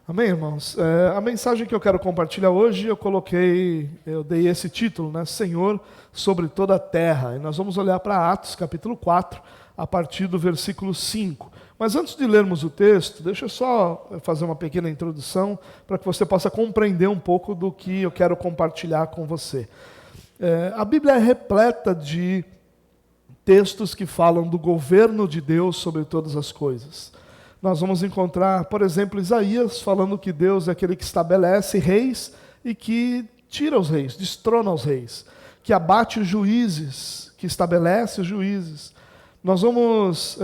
Amém, irmãos? A mensagem que eu quero compartilhar hoje, eu dei esse título, né? Senhor sobre toda a terra. E nós vamos olhar para Atos, capítulo 4, a partir do versículo 5. Mas antes de lermos o texto, deixa eu só fazer uma pequena introdução para que você possa compreender um pouco do que eu quero compartilhar com você. A Bíblia é repleta de textos que falam do governo de Deus sobre todas as coisas. Nós vamos encontrar, por exemplo, Isaías falando que Deus é aquele que estabelece reis e que tira os reis, destrona os reis, que abate os juízes, que estabelece os juízes. Nós vamos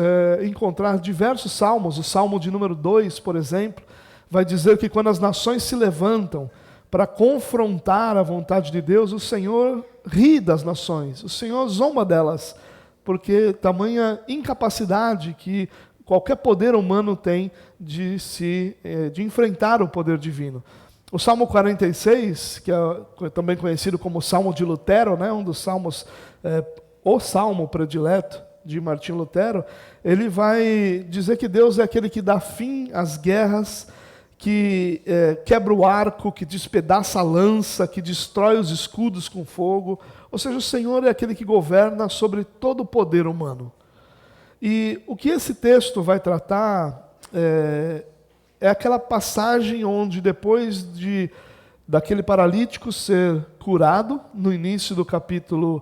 encontrar diversos salmos. O salmo de número 2, por exemplo, vai dizer que quando as nações se levantam para confrontar a vontade de Deus, o Senhor ri das nações, o Senhor zomba delas, porque tamanha incapacidade que qualquer poder humano tem de enfrentar o poder divino. O Salmo 46, que é também conhecido como Salmo de Lutero, né, um dos salmos, o salmo predileto de Martim Lutero, ele vai dizer que Deus é aquele que dá fim às guerras, que quebra o arco, que despedaça a lança, que destrói os escudos com fogo. Ou seja, o Senhor é aquele que governa sobre todo o poder humano. E o que esse texto vai tratar é aquela passagem onde depois daquele paralítico ser curado, no início do capítulo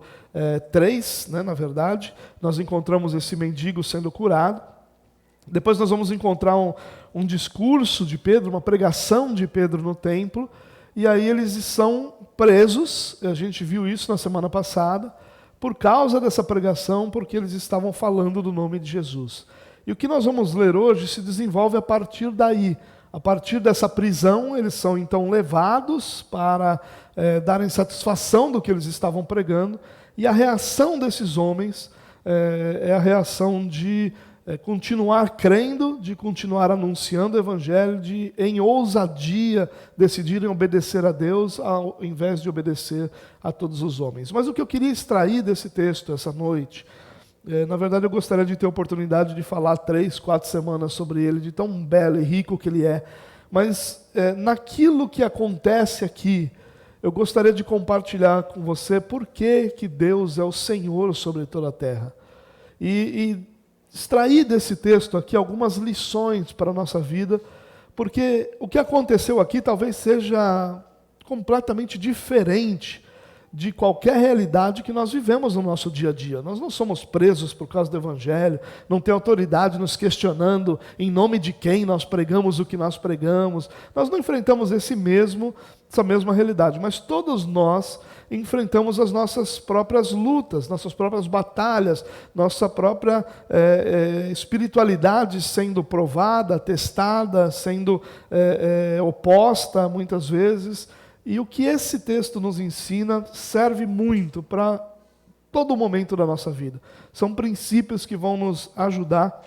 3, né, na verdade, nós encontramos esse mendigo sendo curado. Depois nós vamos encontrar um discurso de Pedro, uma pregação de Pedro no templo, e aí eles são presos, a gente viu isso na semana passada, por causa dessa pregação, porque eles estavam falando do nome de Jesus. E o que nós vamos ler hoje se desenvolve a partir daí. A partir dessa prisão, eles são então levados para darem satisfação do que eles estavam pregando, e a reação desses homens é a reação de continuar crendo, de continuar anunciando o Evangelho, de, em ousadia, decidirem obedecer a Deus, ao invés de obedecer a todos os homens. Mas o que eu queria extrair desse texto essa noite, na verdade eu gostaria de ter a oportunidade de falar 3, 4 semanas sobre ele, de tão belo e rico que ele é, mas naquilo que acontece aqui, eu gostaria de compartilhar com você por que Deus é o Senhor sobre toda a terra. E extrair desse texto aqui algumas lições para a nossa vida, porque o que aconteceu aqui talvez seja completamente diferente de qualquer realidade que nós vivemos no nosso dia a dia. Nós não somos presos por causa do Evangelho, não tem autoridade nos questionando em nome de quem nós pregamos o que nós pregamos. Nós não enfrentamos essa mesma realidade, mas todos nós enfrentamos as nossas próprias lutas, nossas próprias batalhas, nossa própria espiritualidade sendo provada, testada, sendo oposta muitas vezes. E o que esse texto nos ensina serve muito para todo momento da nossa vida. São princípios que vão nos ajudar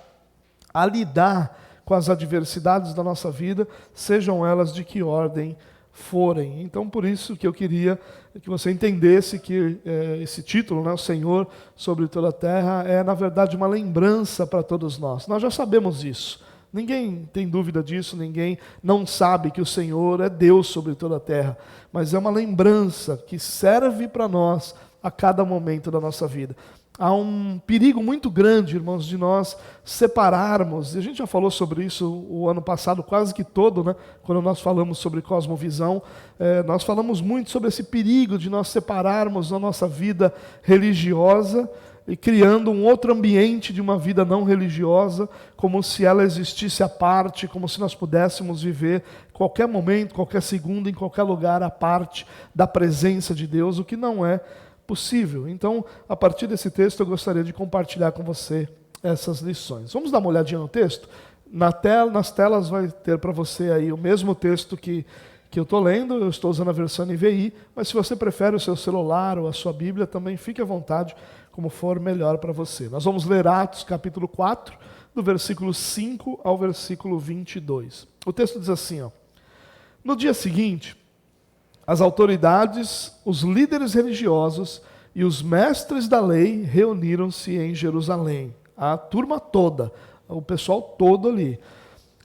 a lidar com as adversidades da nossa vida, sejam elas de que ordem forem. Então, por isso que eu queria que você entendesse que esse título, né, o Senhor sobre toda a terra, é na verdade uma lembrança para todos nós. Nós já sabemos isso. Ninguém tem dúvida disso, ninguém não sabe que o Senhor é Deus sobre toda a terra, mas é uma lembrança que serve para nós a cada momento da nossa vida. Há um perigo muito grande, irmãos, de nós separarmos, e a gente já falou sobre isso o ano passado quase que todo, né? Quando nós falamos sobre cosmovisão, nós falamos muito sobre esse perigo de nós separarmos a nossa vida religiosa e criando um outro ambiente de uma vida não religiosa, como se ela existisse à parte, como se nós pudéssemos viver qualquer momento, qualquer segundo, em qualquer lugar, à parte da presença de Deus, o que não é possível. Então, a partir desse texto, eu gostaria de compartilhar com você essas lições. Vamos dar uma olhadinha no texto? Nas telas vai ter para você aí o mesmo texto que eu estou lendo, eu estou usando a versão NVI, mas se você prefere o seu celular ou a sua Bíblia, também fique à vontade, como for melhor para você. Nós vamos ler Atos capítulo 4, do versículo 5 ao versículo 22. O texto diz assim, ó: No dia seguinte, as autoridades, os líderes religiosos e os mestres da lei reuniram-se em Jerusalém. A turma toda, o pessoal todo ali.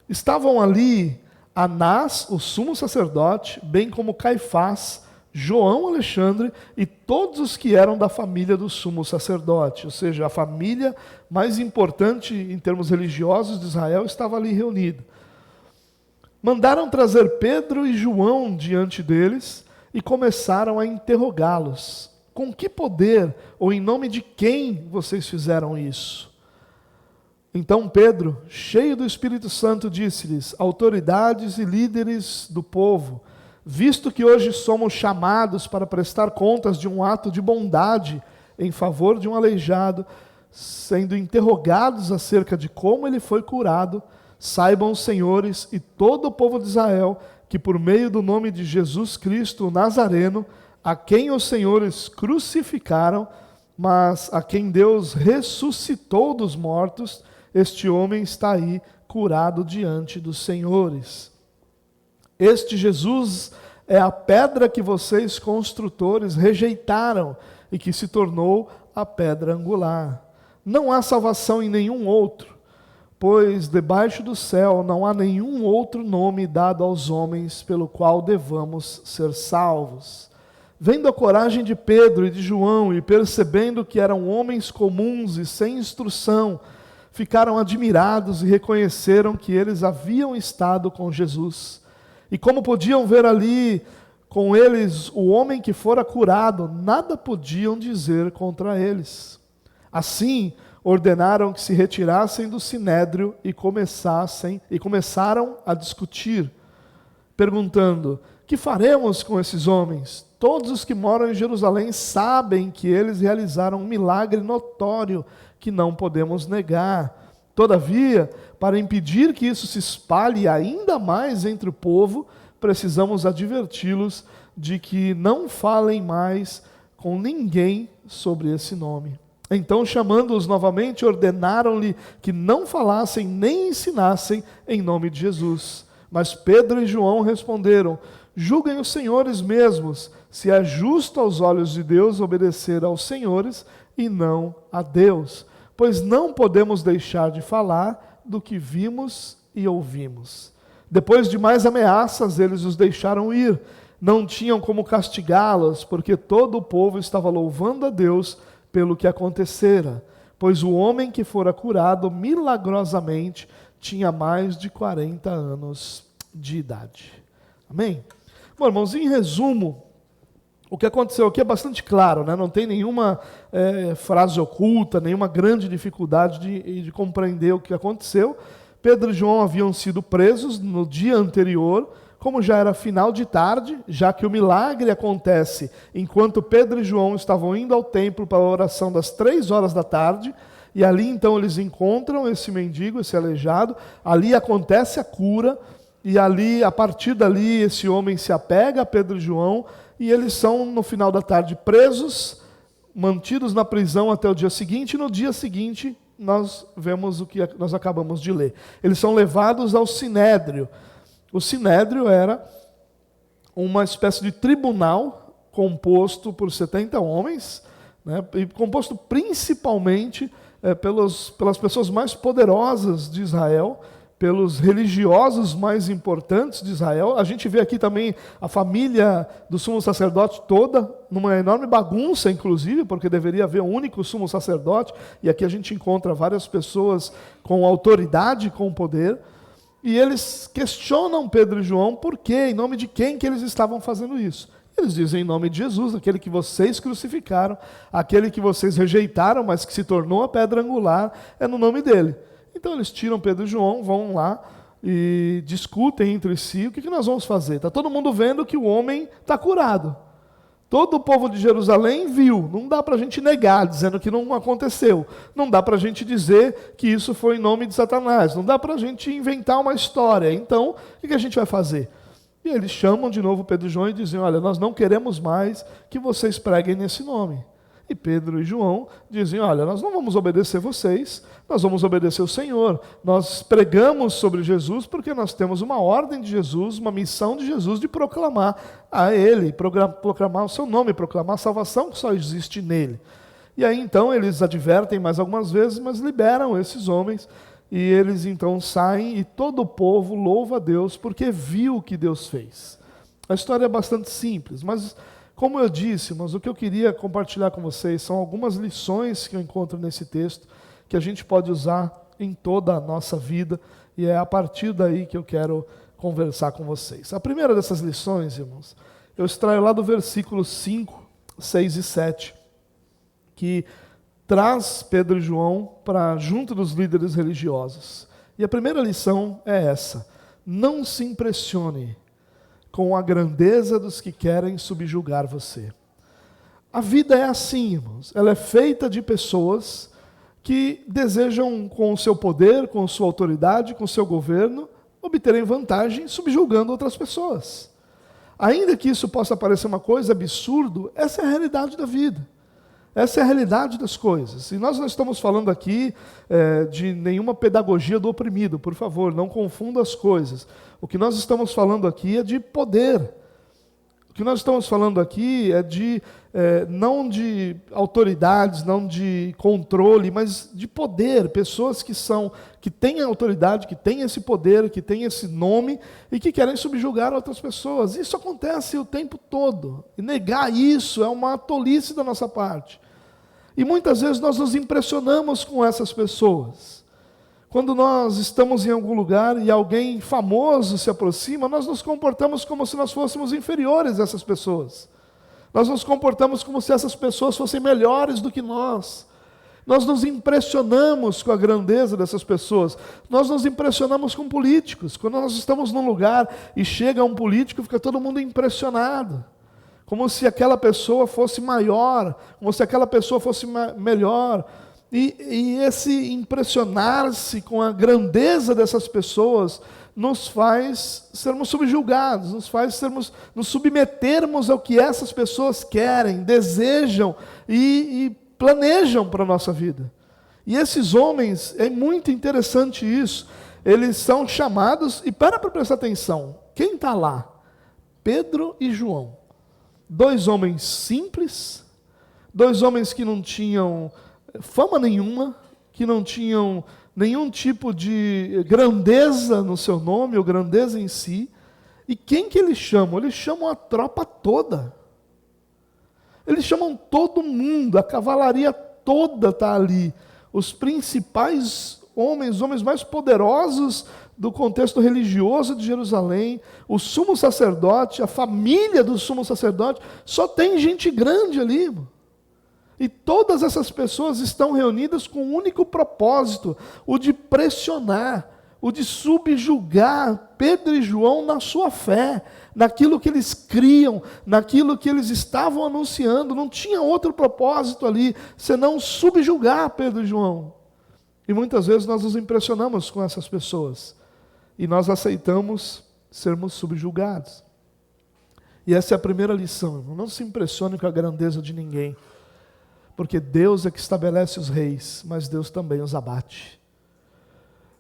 Estavam ali Anás, o sumo sacerdote, bem como Caifás, João Alexandre e todos os que eram da família do sumo sacerdote, ou seja, a família mais importante em termos religiosos de Israel estava ali reunida. Mandaram trazer Pedro e João diante deles e começaram a interrogá-los. Com que poder ou em nome de quem vocês fizeram isso? Então Pedro, cheio do Espírito Santo, disse-lhes: autoridades e líderes do povo, visto que hoje somos chamados para prestar contas de um ato de bondade em favor de um aleijado, sendo interrogados acerca de como ele foi curado, saibam os senhores e todo o povo de Israel que por meio do nome de Jesus Cristo, o Nazareno, a quem os senhores crucificaram, mas a quem Deus ressuscitou dos mortos, este homem está aí curado diante dos senhores. Este Jesus é a pedra que vocês, construtores, rejeitaram e que se tornou a pedra angular. Não há salvação em nenhum outro, pois debaixo do céu não há nenhum outro nome dado aos homens pelo qual devamos ser salvos. Vendo a coragem de Pedro e de João e percebendo que eram homens comuns e sem instrução, ficaram admirados e reconheceram que eles haviam estado com Jesus. E como podiam ver ali com eles o homem que fora curado, nada podiam dizer contra eles. Assim, ordenaram que se retirassem do sinédrio e começaram a discutir, perguntando: que faremos com esses homens? Todos os que moram em Jerusalém sabem que eles realizaram um milagre notório que não podemos negar. Todavia, para impedir que isso se espalhe ainda mais entre o povo, precisamos adverti-los de que não falem mais com ninguém sobre esse nome. Então, chamando-os novamente, ordenaram-lhe que não falassem nem ensinassem em nome de Jesus. Mas Pedro e João responderam: julguem os senhores mesmos, se é justo aos olhos de Deus obedecer aos senhores e não a Deus, pois não podemos deixar de falar do que vimos e ouvimos. Depois de mais ameaças, eles os deixaram ir. Não tinham como castigá-los, porque todo o povo estava louvando a Deus pelo que acontecera, pois o homem que fora curado milagrosamente tinha mais de 40 anos de idade. Amém? Bom, irmãos, em resumo, o que aconteceu aqui é bastante claro, né? Não tem nenhuma frase oculta, nenhuma grande dificuldade de compreender o que aconteceu. Pedro e João haviam sido presos no dia anterior, como já era final de tarde, já que o milagre acontece enquanto Pedro e João estavam indo ao templo para a oração das 3 horas da tarde, e ali então eles encontram esse mendigo, esse aleijado, ali acontece a cura, e ali, a partir dali, esse homem se apega a Pedro e João, e eles são, no final da tarde, presos, mantidos na prisão até o dia seguinte, e no dia seguinte nós vemos o que nós acabamos de ler. Eles são levados ao Sinédrio. O Sinédrio era uma espécie de tribunal composto por 70 homens, né, e composto principalmente pelas pessoas mais poderosas de Israel, pelos religiosos mais importantes de Israel. A gente vê aqui também a família do sumo sacerdote toda, numa enorme bagunça, inclusive, porque deveria haver um único sumo sacerdote, e aqui a gente encontra várias pessoas com autoridade, com poder, e eles questionam Pedro e João por quê, em nome de quem que eles estavam fazendo isso. Eles dizem: em nome de Jesus, aquele que vocês crucificaram, aquele que vocês rejeitaram, mas que se tornou a pedra angular, é no nome dele. Então eles tiram Pedro e João, vão lá e discutem entre si: o que nós vamos fazer? Está todo mundo vendo que o homem está curado. Todo o povo de Jerusalém viu. Não dá para a gente negar, dizendo que não aconteceu. Não dá para a gente dizer que isso foi em nome de Satanás. Não dá para a gente inventar uma história. Então, o que a gente vai fazer? E eles chamam de novo Pedro e João e dizem: olha, nós não queremos mais que vocês preguem nesse nome. E Pedro e João dizem: olha, nós não vamos obedecer vocês, nós vamos obedecer o Senhor. Nós pregamos sobre Jesus porque nós temos uma ordem de Jesus, uma missão de Jesus de proclamar a Ele, proclamar o seu nome, proclamar a salvação que só existe nele. E aí então eles advertem mais algumas vezes, mas liberam esses homens. e eles então saem e todo o povo louva a Deus porque viu o que Deus fez. A história é bastante simples, mas como eu disse, mas o que eu queria compartilhar com vocês são algumas lições que eu encontro nesse texto que a gente pode usar em toda a nossa vida, e é a partir daí que eu quero conversar com vocês. A primeira dessas lições, irmãos, eu extraio lá do versículo 5, 6 e 7, que traz Pedro e João para junto dos líderes religiosos. E a primeira lição é essa: não se impressione com a grandeza dos que querem subjugar você. A vida é assim, irmãos. Ela é feita de pessoas que desejam, com o seu poder, com sua autoridade, com o seu governo, obterem vantagem subjugando outras pessoas. Ainda que isso possa parecer uma coisa absurda, essa é a realidade da vida. Essa é a realidade das coisas. E nós não estamos falando aqui de nenhuma pedagogia do oprimido, por favor, não confunda as coisas. O que nós estamos falando aqui é de poder. O que nós estamos falando aqui é não de autoridades, não de controle, mas de poder. Pessoas que têm autoridade, que têm esse poder, que têm esse nome e que querem subjugar outras pessoas. Isso acontece o tempo todo. E negar isso é uma tolice da nossa parte. E muitas vezes nós nos impressionamos com essas pessoas. Quando nós estamos em algum lugar e alguém famoso se aproxima, nós nos comportamos como se nós fôssemos inferiores a essas pessoas. Nós nos comportamos como se essas pessoas fossem melhores do que nós. Nós nos impressionamos com a grandeza dessas pessoas. Nós nos impressionamos com políticos. Quando nós estamos num lugar e chega um político, fica todo mundo impressionado. Como se aquela pessoa fosse maior, como se aquela pessoa fosse melhor. E esse impressionar-se com a grandeza dessas pessoas nos faz sermos subjugados, nos faz nos submetermos ao que essas pessoas querem, desejam e planejam para a nossa vida. E esses homens, é muito interessante isso, eles são chamados, e para prestar atenção, quem está lá? Pedro e João. 2 homens simples, 2 homens que não tinham fama nenhuma, que não tinham nenhum tipo de grandeza no seu nome, ou grandeza em si. E quem que eles chamam? Eles chamam a tropa toda. Eles chamam todo mundo, a cavalaria toda está ali. Os principais homens, os homens mais poderosos do contexto religioso de Jerusalém, o sumo sacerdote, a família do sumo sacerdote, só tem gente grande ali, irmão. E todas essas pessoas estão reunidas com um único propósito, o de pressionar, o de subjugar Pedro e João na sua fé, naquilo que eles criam, naquilo que eles estavam anunciando. Não tinha outro propósito ali, senão subjugar Pedro e João. E muitas vezes nós nos impressionamos com essas pessoas, e nós aceitamos sermos subjugados. E essa é a primeira lição, irmão. Não se impressione com a grandeza de ninguém. Porque Deus é que estabelece os reis, mas Deus também os abate.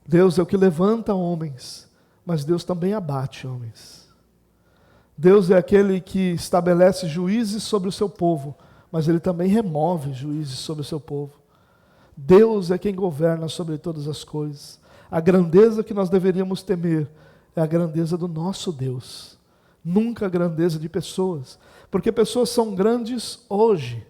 Deus é o que levanta homens, mas Deus também abate homens. Deus é aquele que estabelece juízes sobre o seu povo, mas Ele também remove juízes sobre o seu povo. Deus é quem governa sobre todas as coisas. A grandeza que nós deveríamos temer é a grandeza do nosso Deus, nunca a grandeza de pessoas, porque pessoas são grandes hoje.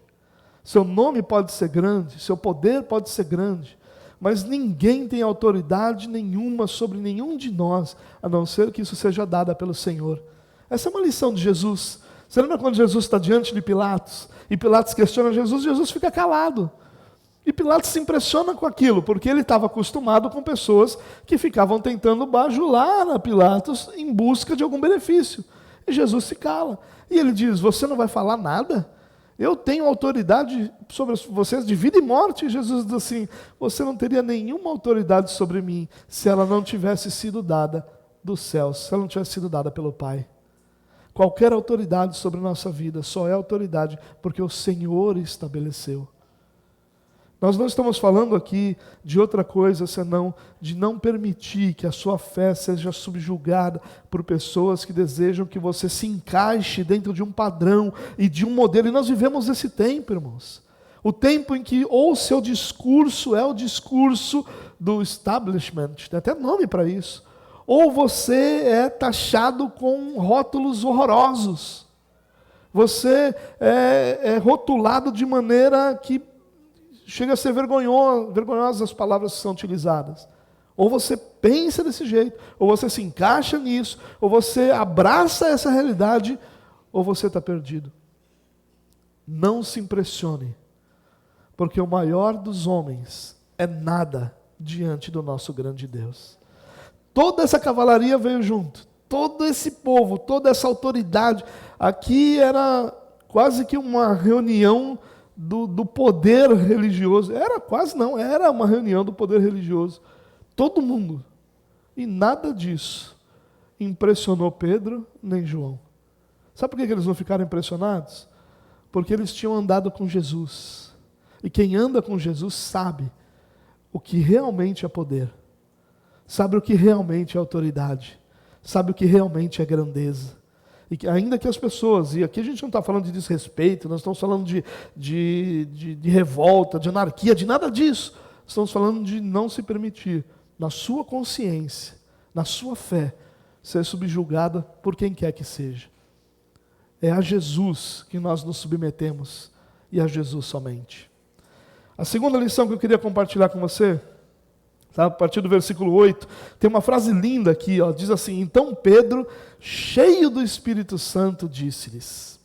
Seu nome pode ser grande, seu poder pode ser grande, mas ninguém tem autoridade nenhuma sobre nenhum de nós, a não ser que isso seja dada pelo Senhor. Essa é uma lição de Jesus. Você lembra quando Jesus está diante de Pilatos, e Pilatos questiona Jesus, Jesus fica calado. E Pilatos se impressiona com aquilo, porque ele estava acostumado com pessoas que ficavam tentando bajular a Pilatos em busca de algum benefício. E Jesus se cala. E ele diz, você não vai falar nada? Eu tenho autoridade sobre vocês de vida e morte. E Jesus diz assim, você não teria nenhuma autoridade sobre mim se ela não tivesse sido dada dos céus, se ela não tivesse sido dada pelo Pai. Qualquer autoridade sobre a nossa vida só é autoridade porque o Senhor estabeleceu. Nós não estamos falando aqui de outra coisa senão de não permitir que a sua fé seja subjugada por pessoas que desejam que você se encaixe dentro de um padrão e de um modelo. E nós vivemos esse tempo, irmãos. O tempo em que ou seu discurso é o discurso do establishment, tem até nome para isso, ou você é taxado com rótulos horrorosos. Você é rotulado de maneira que chega a ser vergonhosa as palavras que são utilizadas. Ou você pensa desse jeito, ou você se encaixa nisso, ou você abraça essa realidade, ou você está perdido. Não se impressione, porque o maior dos homens é nada diante do nosso grande Deus. Toda essa cavalaria veio junto, todo esse povo, toda essa autoridade. Aqui era quase que uma reunião do poder religioso. Era uma reunião do poder religioso. Todo mundo. E nada disso impressionou Pedro nem João. Sabe por que eles não ficaram impressionados? Porque eles tinham andado com Jesus. E quem anda com Jesus sabe o que realmente é poder. Sabe o que realmente é autoridade. Sabe o que realmente é grandeza. E que, ainda que as pessoas, e aqui a gente não está falando de desrespeito, nós estamos falando de revolta, de anarquia, de nada disso. Estamos falando de não se permitir, na sua consciência, na sua fé, ser subjugada por quem quer que seja. É a Jesus que nós nos submetemos, e a Jesus somente. A segunda lição que eu queria compartilhar com você, tá? A partir do versículo 8, tem uma frase linda aqui, ó, diz assim: então Pedro, cheio do Espírito Santo, disse-lhes.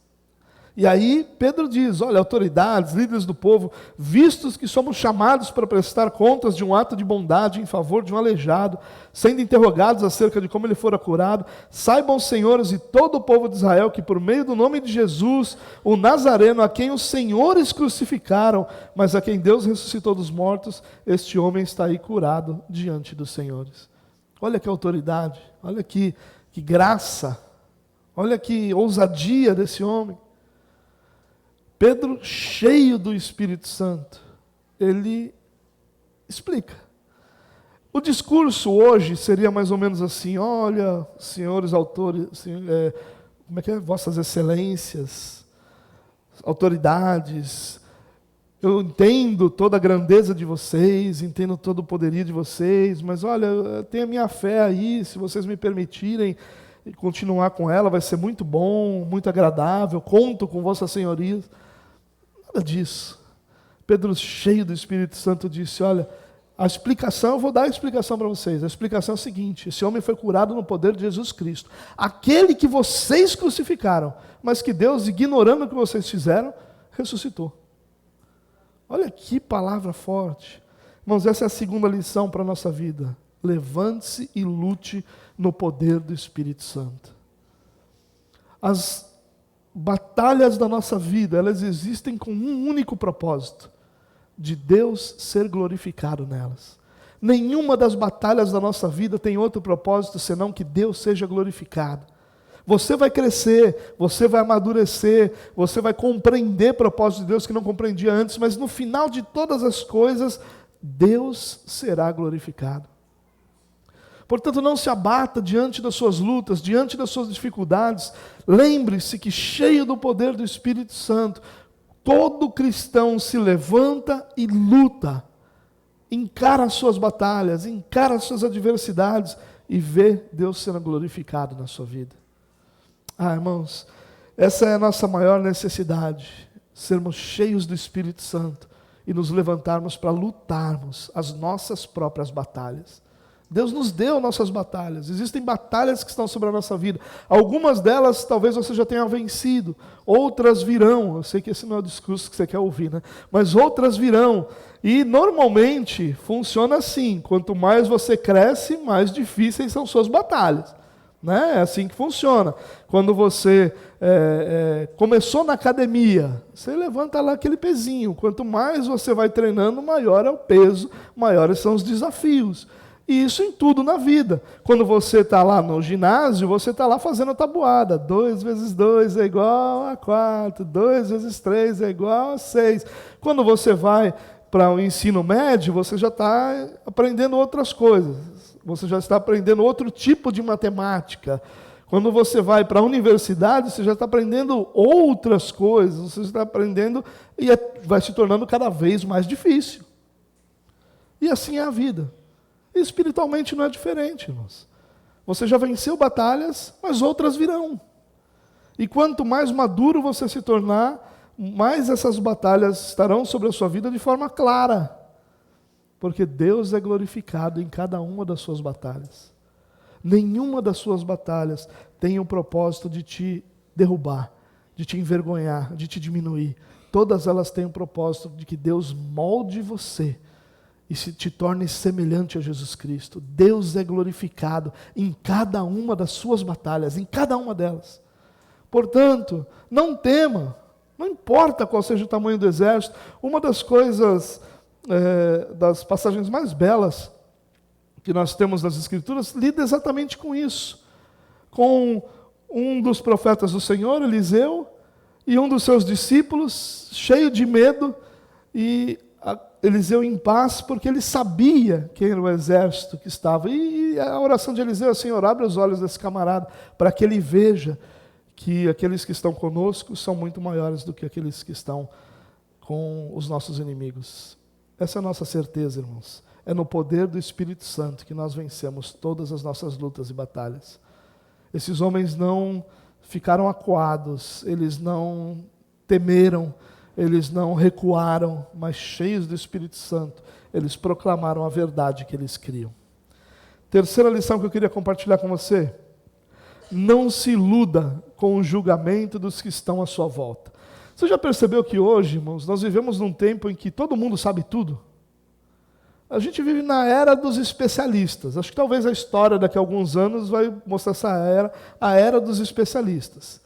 E aí Pedro diz: olha, autoridades, líderes do povo, vistos que somos chamados para prestar contas de um ato de bondade em favor de um aleijado, sendo interrogados acerca de como ele fora curado, saibam, senhores e todo o povo de Israel, que por meio do nome de Jesus, o Nazareno, a quem os senhores crucificaram, mas a quem Deus ressuscitou dos mortos, este homem está aí curado diante dos senhores. Olha que autoridade, olha que graça, olha que ousadia desse homem. Pedro, cheio do Espírito Santo, ele explica. O discurso hoje seria mais ou menos assim: olha, senhores autores, vossas excelências, autoridades, eu entendo toda a grandeza de vocês, entendo todo o poderio de vocês, mas olha, eu tenho a minha fé aí, se vocês me permitirem continuar com ela, vai ser muito bom, muito agradável, conto com vossas senhorias. Nada disso. Pedro, cheio do Espírito Santo, disse: olha, a explicação, eu vou dar a explicação para vocês. A explicação é a seguinte: esse homem foi curado no poder de Jesus Cristo, aquele que vocês crucificaram, mas que Deus, ignorando o que vocês fizeram, ressuscitou. Olha que palavra forte. Irmãos, essa é a segunda lição para a nossa vida. Levante-se e lute no poder do Espírito Santo. As batalhas da nossa vida, elas existem com um único propósito: de Deus ser glorificado nelas. Nenhuma das batalhas da nossa vida tem outro propósito senão que Deus seja glorificado. Você vai crescer, você vai amadurecer, você vai compreender propósito de Deus que não compreendia antes, mas no final de todas as coisas, Deus será glorificado. Portanto, não se abata diante das suas lutas, diante das suas dificuldades. Lembre-se que, cheio do poder do Espírito Santo, todo cristão se levanta e luta, encara as suas batalhas, encara as suas adversidades e vê Deus sendo glorificado na sua vida. Irmãos, essa é a nossa maior necessidade, sermos cheios do Espírito Santo e nos levantarmos para lutarmos as nossas próprias batalhas. Deus nos deu nossas batalhas. Existem batalhas que estão sobre a nossa vida. Algumas delas talvez você já tenha vencido. Outras virão. Eu sei que esse não é o discurso que você quer ouvir, né? Mas outras virão. E normalmente funciona assim. Quanto mais você cresce, mais difíceis são suas batalhas. Né? É assim que funciona. Quando você começou na academia, você levanta lá aquele pezinho. Quanto mais você vai treinando, maior é o peso, maiores são os desafios. E isso em tudo na vida. Quando você está lá no ginásio, você está lá fazendo a tabuada. 2 vezes 2 é igual a 4. 2 vezes 3 é igual a 6. Quando você vai para o ensino médio, você já está aprendendo outras coisas. Você já está aprendendo outro tipo de matemática. Quando você vai para a universidade, você já está aprendendo outras coisas, você está aprendendo e vai se tornando cada vez mais difícil. E assim é a vida. E espiritualmente não é diferente, irmãos. Você já venceu batalhas, mas outras virão. E quanto mais maduro você se tornar, mais essas batalhas estarão sobre a sua vida de forma clara. Porque Deus é glorificado em cada uma das suas batalhas. Nenhuma das suas batalhas tem o propósito de te derrubar, de te envergonhar, de te diminuir. Todas elas têm o propósito de que Deus molde você e se te torne semelhante a Jesus Cristo. Deus é glorificado em cada uma das suas batalhas, em cada uma delas. Portanto, não tema, não importa qual seja o tamanho do exército. Uma das coisas, das passagens mais belas que nós temos nas Escrituras, lida exatamente com isso. Com um dos profetas do Senhor, Eliseu, e um dos seus discípulos, cheio de medo, e Eliseu em paz, porque ele sabia quem era o exército que estava. E a oração de Eliseu é: Senhor, abre os olhos desse camarada, para que ele veja que aqueles que estão conosco são muito maiores do que aqueles que estão com os nossos inimigos. Essa é a nossa certeza, irmãos. É no poder do Espírito Santo que nós vencemos todas as nossas lutas e batalhas. Esses homens não ficaram acuados, eles não temeram, eles não recuaram, mas cheios do Espírito Santo, eles proclamaram a verdade que eles criam. Terceira lição que eu queria compartilhar com você: não se iluda com o julgamento dos que estão à sua volta. Você já percebeu que hoje, irmãos, nós vivemos num tempo em que todo mundo sabe tudo? A gente vive na era dos especialistas. Acho que talvez a história daqui a alguns anos vai mostrar essa era, a era dos especialistas.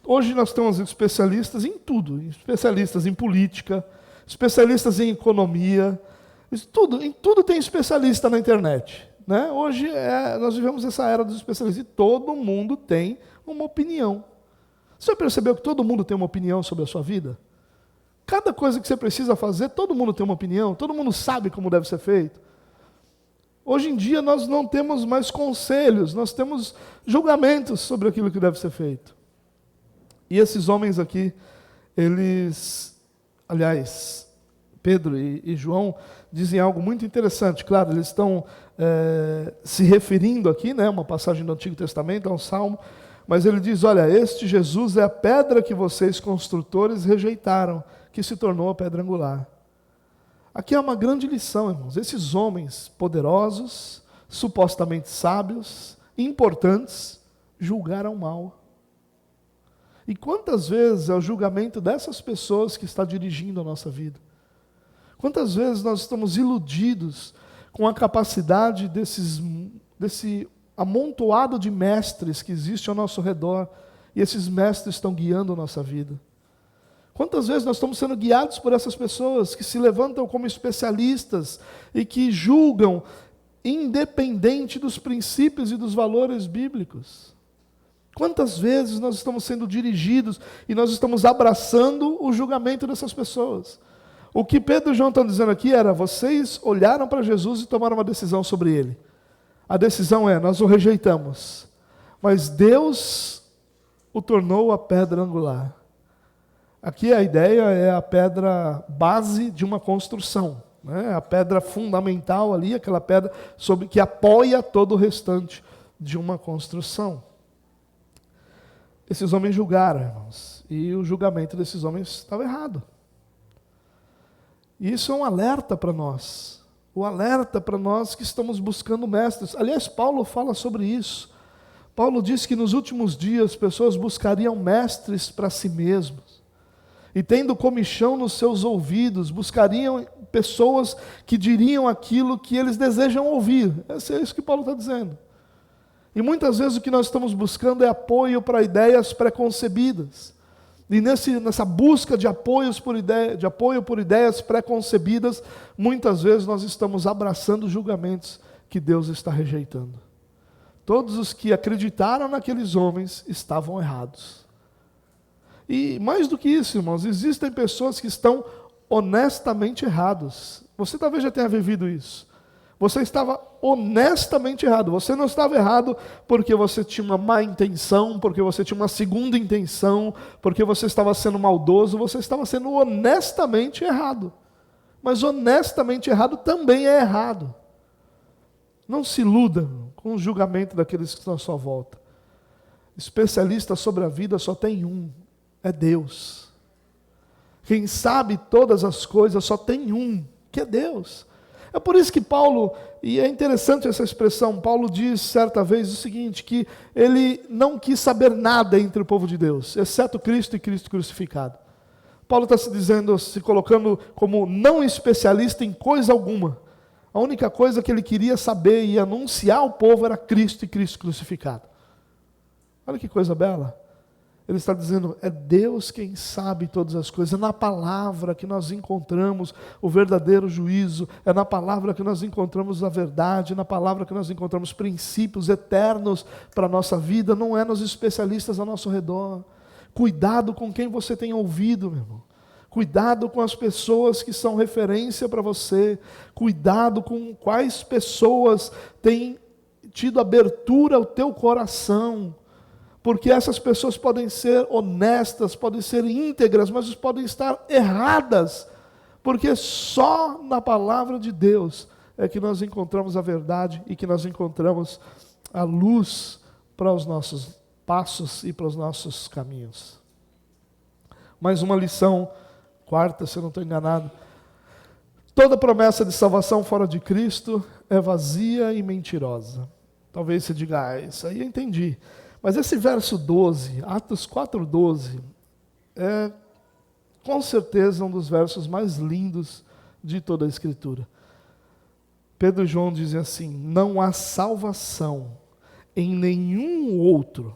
Hoje nós temos especialistas em tudo, especialistas em política, especialistas em economia, em tudo tem especialista na internet. Né? Hoje nós vivemos essa era dos especialistas e todo mundo tem uma opinião. Você percebeu que todo mundo tem uma opinião sobre a sua vida? Cada coisa que você precisa fazer, todo mundo tem uma opinião, todo mundo sabe como deve ser feito. Hoje em dia nós não temos mais conselhos, nós temos julgamentos sobre aquilo que deve ser feito. E esses homens aqui, aliás, Pedro e João, dizem algo muito interessante. Claro, eles estão se referindo aqui, né, uma passagem do Antigo Testamento, é um salmo, mas ele diz: olha, este Jesus é a pedra que vocês construtores rejeitaram, que se tornou a pedra angular. Aqui é uma grande lição, irmãos. Esses homens poderosos, supostamente sábios, importantes, julgaram mal. E quantas vezes é o julgamento dessas pessoas que está dirigindo a nossa vida? Quantas vezes nós estamos iludidos com a capacidade desse amontoado de mestres que existe ao nosso redor, e esses mestres estão guiando a nossa vida? Quantas vezes nós estamos sendo guiados por essas pessoas que se levantam como especialistas e que julgam independente dos princípios e dos valores bíblicos? Quantas vezes nós estamos sendo dirigidos e nós estamos abraçando o julgamento dessas pessoas? O que Pedro e João estão dizendo aqui era: vocês olharam para Jesus e tomaram uma decisão sobre ele. A decisão é: nós o rejeitamos, mas Deus o tornou a pedra angular. Aqui a ideia é a pedra base de uma construção, né? A pedra fundamental ali, aquela pedra que apoia todo o restante de uma construção. Esses homens julgaram, irmãos, e o julgamento desses homens estava errado. E isso é um alerta para nós, o alerta para nós que estamos buscando mestres. Aliás, Paulo fala sobre isso. Paulo diz que nos últimos dias pessoas buscariam mestres para si mesmos. E tendo comichão nos seus ouvidos, buscariam pessoas que diriam aquilo que eles desejam ouvir. É isso que Paulo está dizendo. E muitas vezes o que nós estamos buscando é apoio para ideias preconcebidas. E nessa busca de apoio por ideias preconcebidas, muitas vezes nós estamos abraçando julgamentos que Deus está rejeitando. Todos os que acreditaram naqueles homens estavam errados. E mais do que isso, irmãos, existem pessoas que estão honestamente errados. Você talvez já tenha vivido isso. Você estava honestamente errado. Você não estava errado porque você tinha uma má intenção, porque você tinha uma segunda intenção, porque você estava sendo maldoso. Você estava sendo honestamente errado. Mas honestamente errado também é errado. Não se iluda com o julgamento daqueles que estão à sua volta. Especialista sobre a vida só tem um, é Deus. Quem sabe todas as coisas só tem um, que é Deus. É por isso que Paulo, e é interessante essa expressão, Paulo diz certa vez o seguinte, que ele não quis saber nada entre o povo de Deus, exceto Cristo e Cristo crucificado. Paulo está se dizendo, se colocando como não especialista em coisa alguma. A única coisa que ele queria saber e anunciar ao povo era Cristo e Cristo crucificado. Olha que coisa bela. Ele está dizendo, é Deus quem sabe todas as coisas. É na palavra que nós encontramos o verdadeiro juízo. É na palavra que nós encontramos a verdade. É na palavra que nós encontramos princípios eternos para a nossa vida. Não é nos especialistas ao nosso redor. Cuidado com quem você tem ouvido, meu irmão. Cuidado com as pessoas que são referência para você. Cuidado com quais pessoas têm tido abertura ao teu coração. Porque essas pessoas podem ser honestas, podem ser íntegras, mas podem estar erradas. Porque só na palavra de Deus é que nós encontramos a verdade e que nós encontramos a luz para os nossos passos e para os nossos caminhos. Mais uma lição, quarta, se eu não estou enganado. Toda promessa de salvação fora de Cristo é vazia e mentirosa. Talvez você diga, isso aí eu entendi. Mas esse verso 12, Atos 4:12, é com certeza um dos versos mais lindos de toda a Escritura. Pedro e João dizem assim, não há salvação em nenhum outro,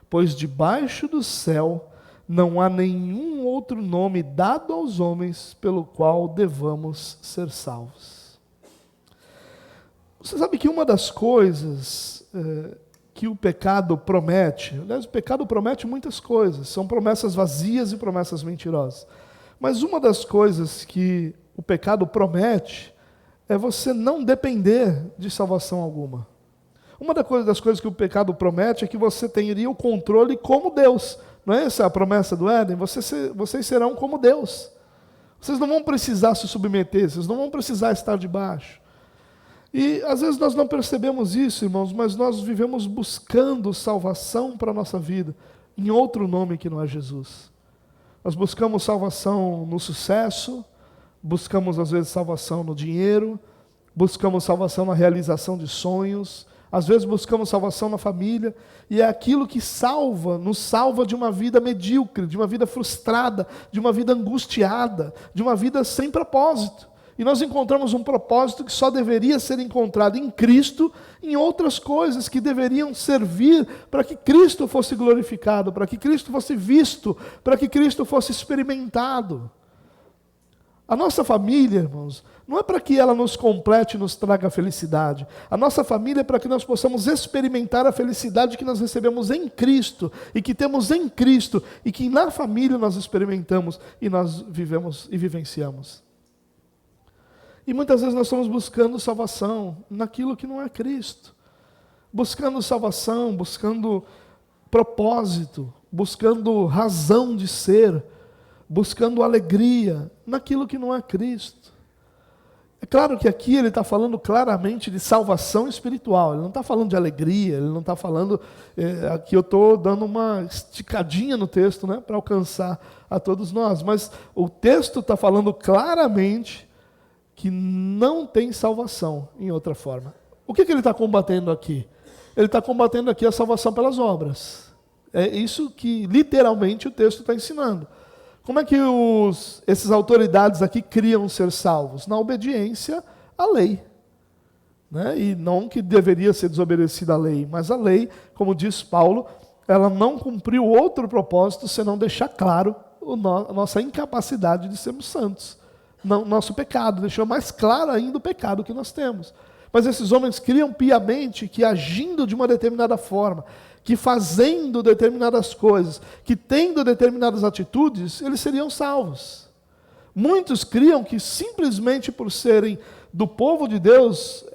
pois debaixo do céu não há nenhum outro nome dado aos homens pelo qual devamos ser salvos. Você sabe que uma das coisas que o pecado promete, aliás, o pecado promete muitas coisas, são promessas vazias e promessas mentirosas. Mas uma das coisas que o pecado promete é você não depender de salvação alguma. Uma das coisas que o pecado promete é que você teria o controle como Deus. Não é essa a promessa do Éden? Vocês serão como Deus. Vocês não vão precisar se submeter, vocês não vão precisar estar debaixo. E às vezes nós não percebemos isso, irmãos, mas nós vivemos buscando salvação para a nossa vida em outro nome que não é Jesus. Nós buscamos salvação no sucesso, buscamos às vezes salvação no dinheiro, buscamos salvação na realização de sonhos, às vezes buscamos salvação na família, e é aquilo que nos salva de uma vida medíocre, de uma vida frustrada, de uma vida angustiada, de uma vida sem propósito. E nós encontramos um propósito que só deveria ser encontrado em Cristo, em outras coisas que deveriam servir para que Cristo fosse glorificado, para que Cristo fosse visto, para que Cristo fosse experimentado. A nossa família, irmãos, não é para que ela nos complete e nos traga felicidade. A nossa família é para que nós possamos experimentar a felicidade que nós recebemos em Cristo, e que temos em Cristo, e que na família nós experimentamos, e nós vivemos e vivenciamos. E muitas vezes nós estamos buscando salvação naquilo que não é Cristo. Buscando salvação, buscando propósito, buscando razão de ser, buscando alegria naquilo que não é Cristo. É claro que aqui ele está falando claramente de salvação espiritual, ele não está falando de alegria, ele não está falando... aqui eu estou dando uma esticadinha no texto, né, para alcançar a todos nós, mas o texto está falando claramente que não tem salvação em outra forma. O que ele está combatendo aqui? Ele está combatendo aqui a salvação pelas obras. É isso que literalmente o texto está ensinando. Como é que essas autoridades aqui criam ser salvos? Na obediência à lei. Né? E não que deveria ser desobedecida a lei, mas a lei, como diz Paulo, ela não cumpriu outro propósito senão deixar claro a nossa incapacidade de sermos santos. Nosso pecado, deixou mais claro ainda o pecado que nós temos. Mas esses homens criam piamente que agindo de uma determinada forma, que fazendo determinadas coisas, que tendo determinadas atitudes, eles seriam salvos. Muitos criam que simplesmente por serem do povo de Deus,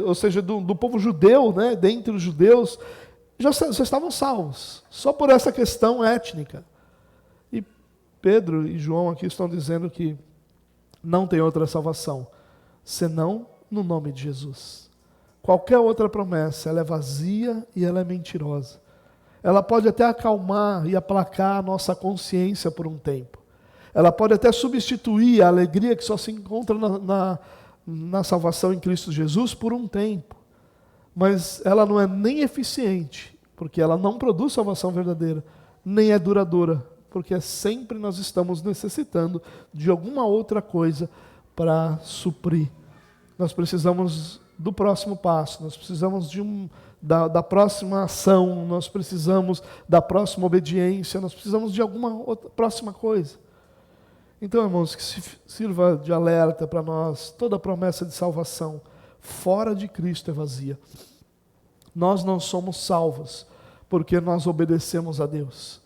ou seja, do povo judeu, né, dentre os judeus, já estavam salvos, só por essa questão étnica. E Pedro e João aqui estão dizendo que não tem outra salvação, senão no nome de Jesus. Qualquer outra promessa, ela é vazia e ela é mentirosa. Ela pode até acalmar e aplacar a nossa consciência por um tempo. Ela pode até substituir a alegria que só se encontra na salvação em Cristo Jesus por um tempo. Mas ela não é nem eficiente, porque ela não produz salvação verdadeira, nem é duradoura, porque sempre nós estamos necessitando de alguma outra coisa para suprir. Nós precisamos do próximo passo, nós precisamos da próxima ação, nós precisamos da próxima obediência, nós precisamos de alguma outra próxima coisa. Então, irmãos, que sirva de alerta para nós, toda promessa de salvação fora de Cristo é vazia. Nós não somos salvos porque nós obedecemos a Deus.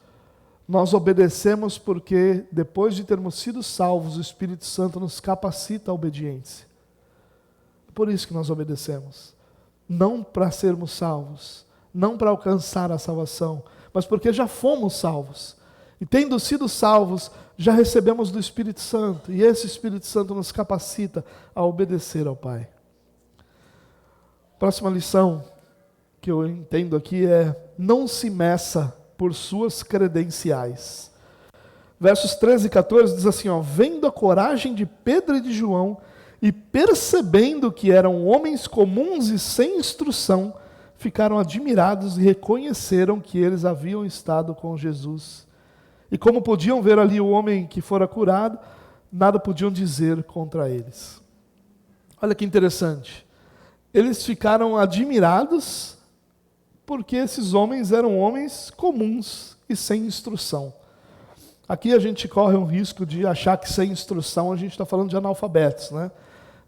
Nós obedecemos porque, depois de termos sido salvos, o Espírito Santo nos capacita à obediência. Por isso que nós obedecemos. Não para sermos salvos, não para alcançar a salvação, mas porque já fomos salvos. E tendo sido salvos, já recebemos do Espírito Santo, e esse Espírito Santo nos capacita a obedecer ao Pai. Próxima lição que eu entendo aqui é: não se meça por suas credenciais. Versos 13 e 14 diz assim, vendo a coragem de Pedro e de João, e percebendo que eram homens comuns e sem instrução, ficaram admirados e reconheceram que eles haviam estado com Jesus. E como podiam ver ali o homem que fora curado, nada podiam dizer contra eles. Olha que interessante. Eles ficaram admirados porque esses homens eram homens comuns e sem instrução. Aqui a gente corre um risco de achar que sem instrução a gente está falando de analfabetos, né?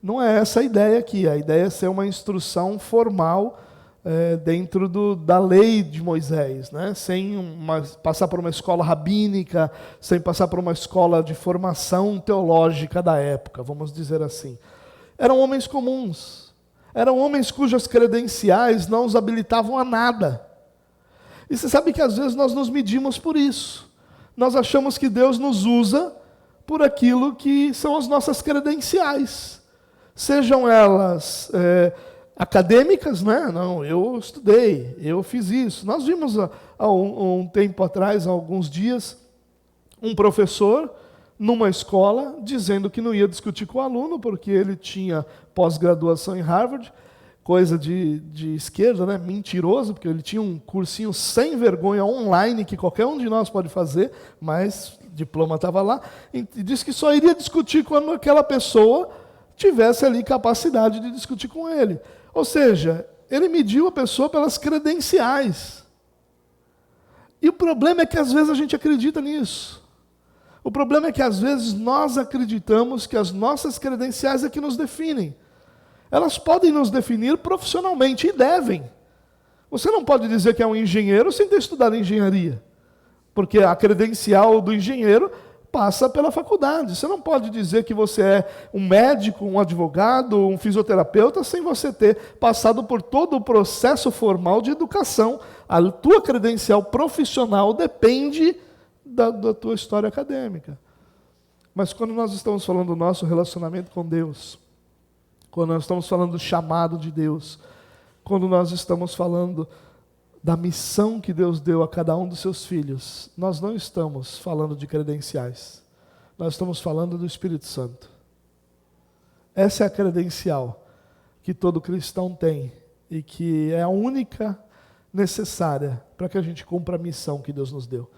Não é essa a ideia aqui. A ideia é ser uma instrução formal dentro da lei de Moisés, né? Sem passar por uma escola rabínica, sem passar por uma escola de formação teológica da época, vamos dizer assim. Eram homens comuns, eram homens cujas credenciais não os habilitavam a nada. E você sabe que às vezes nós nos medimos por isso. Nós achamos que Deus nos usa por aquilo que são as nossas credenciais. Sejam elas acadêmicas, né? Não, eu estudei, eu fiz isso. Nós vimos há um tempo atrás, há alguns dias, um professor numa escola dizendo que não ia discutir com o aluno porque ele tinha pós-graduação em Harvard, coisa de esquerda, né? Mentiroso, porque ele tinha um cursinho sem vergonha online que qualquer um de nós pode fazer, mas o diploma estava lá, e disse que só iria discutir quando aquela pessoa tivesse ali capacidade de discutir com ele. Ou seja, ele mediu a pessoa pelas credenciais. E o problema é que às vezes a gente acredita nisso. O problema é que às vezes nós acreditamos que as nossas credenciais é que nos definem. Elas podem nos definir profissionalmente, e devem. Você não pode dizer que é um engenheiro sem ter estudado engenharia, porque a credencial do engenheiro passa pela faculdade. Você não pode dizer que você é um médico, um advogado, um fisioterapeuta, sem você ter passado por todo o processo formal de educação. A tua credencial profissional depende da tua história acadêmica. Mas quando nós estamos falando do nosso relacionamento com Deus, quando nós estamos falando do chamado de Deus, quando nós estamos falando da missão que Deus deu a cada um dos seus filhos, nós não estamos falando de credenciais. Nós estamos falando do Espírito Santo. Essa é a credencial que todo cristão tem e que é a única necessária para que a gente cumpra a missão que Deus nos deu.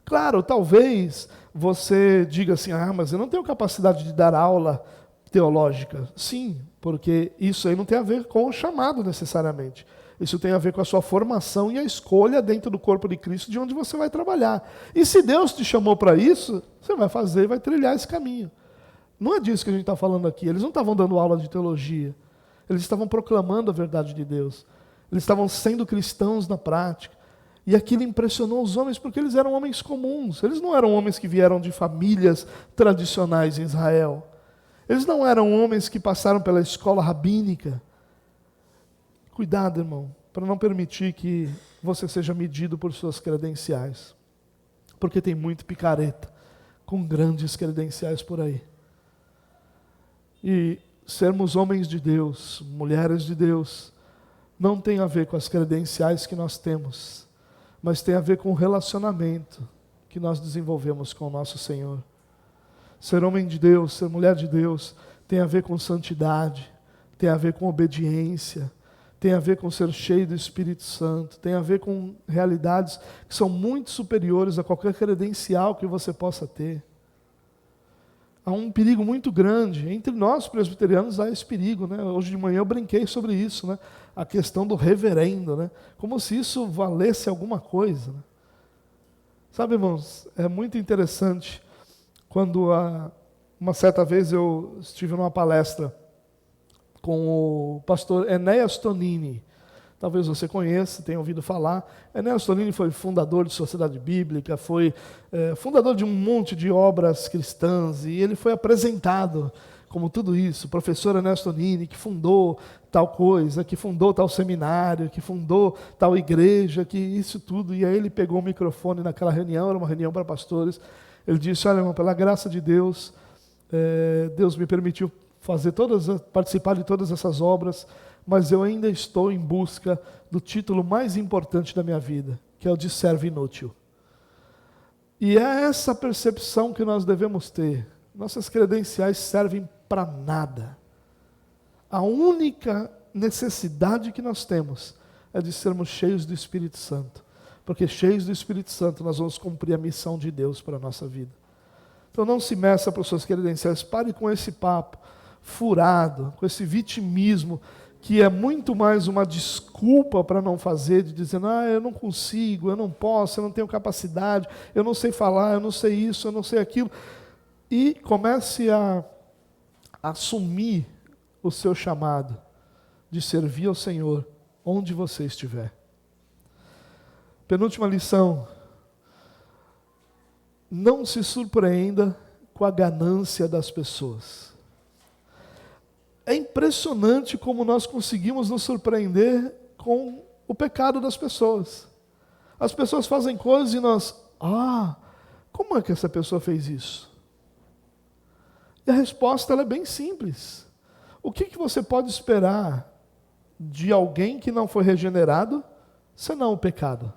Claro, talvez você diga assim, mas eu não tenho capacidade de dar aula teológica. Sim, porque isso aí não tem a ver com o chamado necessariamente. Isso tem a ver com a sua formação e a escolha dentro do corpo de Cristo de onde você vai trabalhar. E se Deus te chamou para isso, você vai fazer e vai trilhar esse caminho. Não é disso que a gente está falando aqui. Eles não estavam dando aula de teologia. Eles estavam proclamando a verdade de Deus. Eles estavam sendo cristãos na prática. E aquilo impressionou os homens porque eles eram homens comuns. Eles não eram homens que vieram de famílias tradicionais em Israel. Eles não eram homens que passaram pela escola rabínica. Cuidado, irmão, para não permitir que você seja medido por suas credenciais. Porque tem muito picareta com grandes credenciais por aí. E sermos homens de Deus, mulheres de Deus, não tem a ver com as credenciais que nós temos, mas tem a ver com o relacionamento que nós desenvolvemos com o nosso Senhor. Ser homem de Deus, ser mulher de Deus, tem a ver com santidade, tem a ver com obediência, tem a ver com ser cheio do Espírito Santo, tem a ver com realidades que são muito superiores a qualquer credencial que você possa ter. Há um perigo muito grande, entre nós presbiterianos há esse perigo, né? Hoje de manhã eu brinquei sobre isso, né? A questão do reverendo, né? Como se isso valesse alguma coisa, né? Sabe, irmãos, é muito interessante, quando uma certa vez eu estive numa palestra com o pastor Enéas Tonini. Talvez você conheça, tenha ouvido falar. Enéas Tonini foi fundador de Sociedade Bíblica, foi fundador de um monte de obras cristãs, e ele foi apresentado como tudo isso. O professor Enéas Tonini, que fundou tal coisa, que fundou tal seminário, que fundou tal igreja, que isso tudo. E aí ele pegou o microfone naquela reunião, era uma reunião para pastores. Ele disse: olha, irmão, pela graça de Deus, Deus me permitiu participar de todas essas obras, mas eu ainda estou em busca do título mais importante da minha vida, que é o de servo inútil. E é essa percepção que nós devemos ter. Nossas credenciais servem para nada. A única necessidade que nós temos é de sermos cheios do Espírito Santo, porque cheios do Espírito Santo nós vamos cumprir a missão de Deus para a nossa vida. Então não se meça para os seus credenciais, pare com esse papo furado, com esse vitimismo, que é muito mais uma desculpa para não fazer, de dizer: eu não consigo, eu não posso, eu não tenho capacidade, eu não sei falar, eu não sei isso, eu não sei aquilo. E comece a assumir o seu chamado de servir ao Senhor onde você estiver. Penúltima lição: não se surpreenda com a ganância das pessoas. É impressionante como nós conseguimos nos surpreender com o pecado das pessoas. As pessoas fazem coisas e nós: como é que essa pessoa fez isso? E a resposta ela é bem simples. O que você pode esperar de alguém que não foi regenerado, senão o pecado?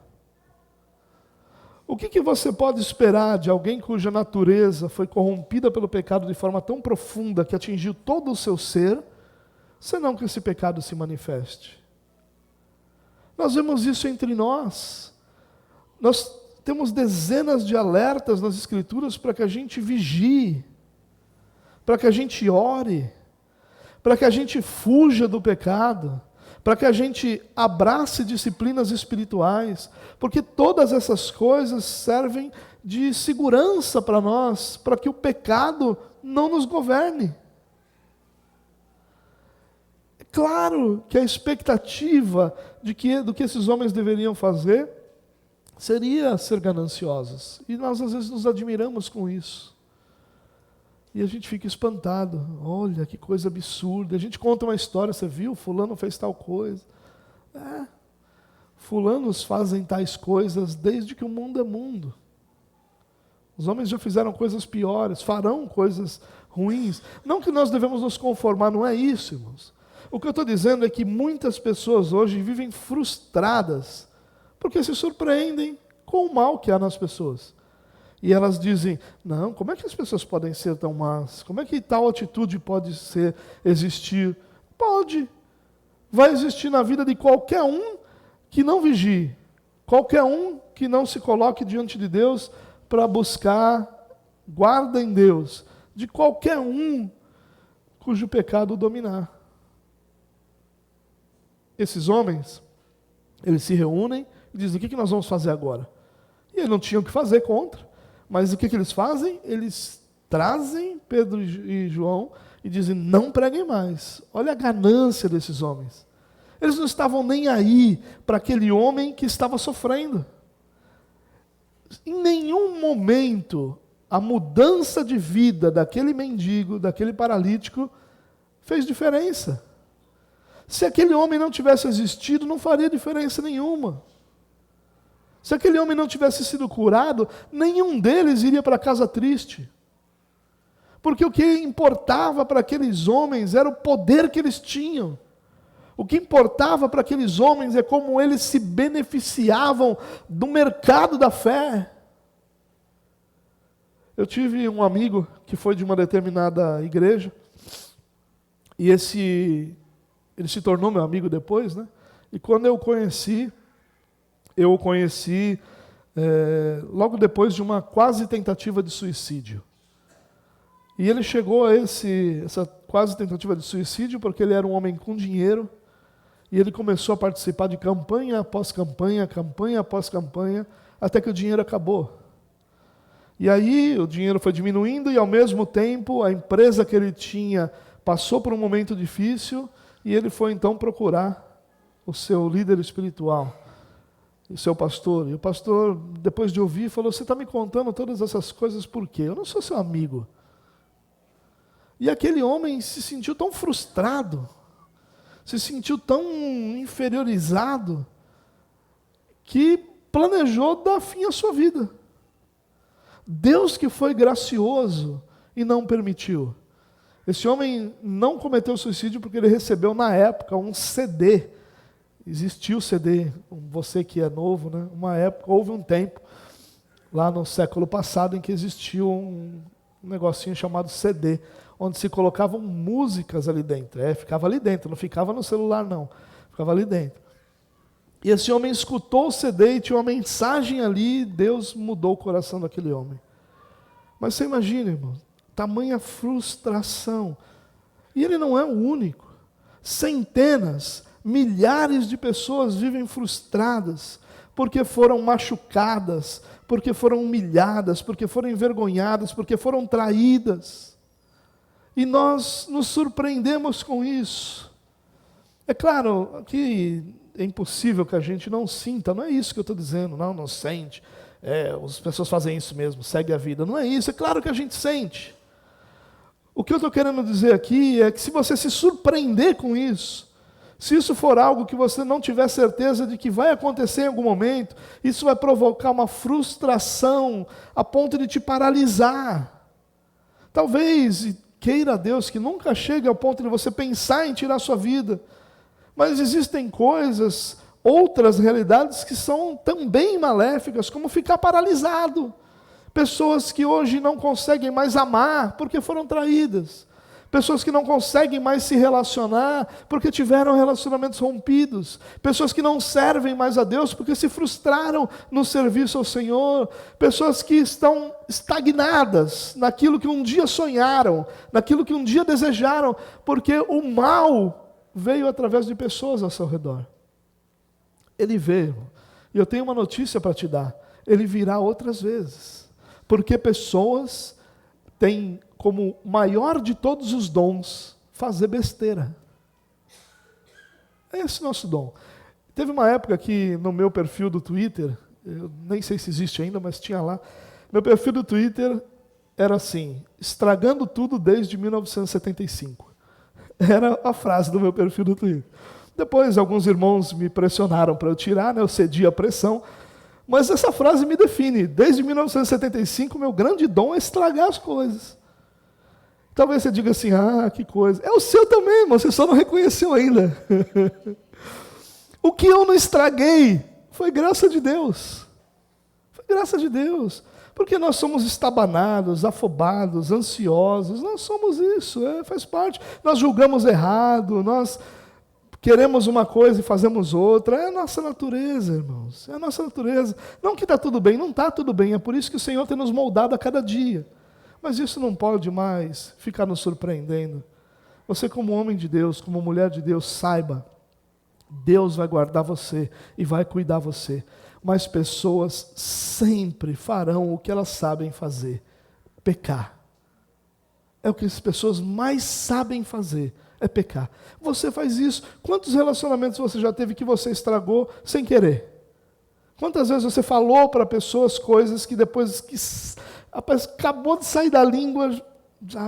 O que você pode esperar de alguém cuja natureza foi corrompida pelo pecado de forma tão profunda que atingiu todo o seu ser, senão que esse pecado se manifeste? Nós vemos isso entre nós. Nós temos dezenas de alertas nas Escrituras para que a gente vigie, para que a gente ore, para que a gente fuja do pecado, para que a gente abrace disciplinas espirituais, porque todas essas coisas servem de segurança para nós, para que o pecado não nos governe. É claro que a expectativa do que esses homens deveriam fazer seria ser gananciosos, e nós às vezes nos admiramos com isso. E a gente fica espantado. Olha, que coisa absurda. A gente conta uma história: você viu? Fulano fez tal coisa. Fulanos fazem tais coisas desde que o mundo é mundo. Os homens já fizeram coisas piores, farão coisas ruins. Não que nós devemos nos conformar, não é isso, irmãos. O que eu estou dizendo é que muitas pessoas hoje vivem frustradas, porque se surpreendem com o mal que há nas pessoas. E elas dizem: não, como é que as pessoas podem ser tão más? Como é que tal atitude pode existir? Pode. Vai existir na vida de qualquer um que não vigie. Qualquer um que não se coloque diante de Deus para buscar guarda em Deus. De qualquer um cujo pecado o dominar. Esses homens, eles se reúnem e dizem: o que nós vamos fazer agora? E eles não tinham o que fazer contra. Mas o que eles fazem? Eles trazem Pedro e João e dizem: não preguem mais. Olha a ganância desses homens. Eles não estavam nem aí para aquele homem que estava sofrendo. Em nenhum momento a mudança de vida daquele mendigo, daquele paralítico, fez diferença. Se aquele homem não tivesse existido, não faria diferença nenhuma. Se aquele homem não tivesse sido curado, nenhum deles iria para casa triste. Porque o que importava para aqueles homens era o poder que eles tinham. O que importava para aqueles homens é como eles se beneficiavam do mercado da fé. Eu tive um amigo que foi de uma determinada igreja, e ele se tornou meu amigo depois, né? E quando eu o conheci logo depois de uma quase tentativa de suicídio. E ele chegou a essa quase tentativa de suicídio porque ele era um homem com dinheiro, e ele começou a participar de campanha após campanha, campanha após campanha, até que o dinheiro acabou. E aí o dinheiro foi diminuindo, e ao mesmo tempo a empresa que ele tinha passou por um momento difícil, e ele foi então procurar o seu líder espiritual, o seu pastor. E o pastor, depois de ouvir, falou: você está me contando todas essas coisas por quê? Eu não sou seu amigo. E aquele homem se sentiu tão frustrado, se sentiu tão inferiorizado, que planejou dar fim à sua vida. Deus que foi gracioso e não permitiu. Esse homem não cometeu suicídio porque ele recebeu na época um CD. Existiu o CD, você que é novo, né? Uma época, houve um tempo, lá no século passado, em que existiu um negocinho chamado CD, onde se colocavam músicas ali dentro. Ficava ali dentro, não ficava no celular não, ficava ali dentro. E esse homem escutou o CD e tinha uma mensagem ali, Deus mudou o coração daquele homem. Mas você imagina, irmão, tamanha frustração. E ele não é o único. Centenas, milhares de pessoas vivem frustradas, porque foram machucadas, porque foram humilhadas, porque foram envergonhadas, porque foram traídas. E nós nos surpreendemos com isso. É claro que é impossível que a gente não sinta, não é isso que eu estou dizendo, não sente. As pessoas fazem isso mesmo, segue a vida. Não é isso, é claro que a gente sente. O que eu estou querendo dizer aqui é que se você se surpreender com isso, se isso for algo que você não tiver certeza de que vai acontecer em algum momento, isso vai provocar uma frustração a ponto de te paralisar. Talvez, queira Deus que nunca chegue ao ponto de você pensar em tirar a sua vida, mas existem coisas, outras realidades que são também maléficas, como ficar paralisado. Pessoas que hoje não conseguem mais amar porque foram traídas. Pessoas que não conseguem mais se relacionar porque tiveram relacionamentos rompidos. Pessoas que não servem mais a Deus porque se frustraram no serviço ao Senhor. Pessoas que estão estagnadas naquilo que um dia sonharam, naquilo que um dia desejaram, porque o mal veio através de pessoas ao seu redor. Ele veio. E eu tenho uma notícia para te dar. Ele virá outras vezes. Porque pessoas têm como maior de todos os dons fazer besteira. É esse nosso dom. Teve uma época que no meu perfil do Twitter, eu nem sei se existe ainda, mas tinha lá, meu perfil do Twitter era assim: estragando tudo desde 1975. Era a frase do meu perfil do Twitter. Depois alguns irmãos me pressionaram para eu tirar, né? Eu cedi à pressão, mas essa frase me define. Desde 1975, meu grande dom é estragar as coisas. Talvez você diga assim: que coisa. É o seu também, irmão, você só não reconheceu ainda. O que eu não estraguei foi graça de Deus. Foi graça de Deus. Porque nós somos estabanados, afobados, ansiosos. Nós somos isso, faz parte. Nós julgamos errado, nós queremos uma coisa e fazemos outra. É a nossa natureza, irmãos. É a nossa natureza. Não que está tudo bem, não está tudo bem. É por isso que o Senhor tem nos moldado a cada dia. Mas isso não pode mais ficar nos surpreendendo. Você, como homem de Deus, como mulher de Deus, saiba, Deus vai guardar você e vai cuidar você. Mas pessoas sempre farão o que elas sabem fazer: pecar. É o que as pessoas mais sabem fazer, é pecar. Você faz isso. Quantos relacionamentos você já teve que você estragou sem querer? Quantas vezes você falou para pessoas coisas que depois Rapaz, acabou de sair da língua.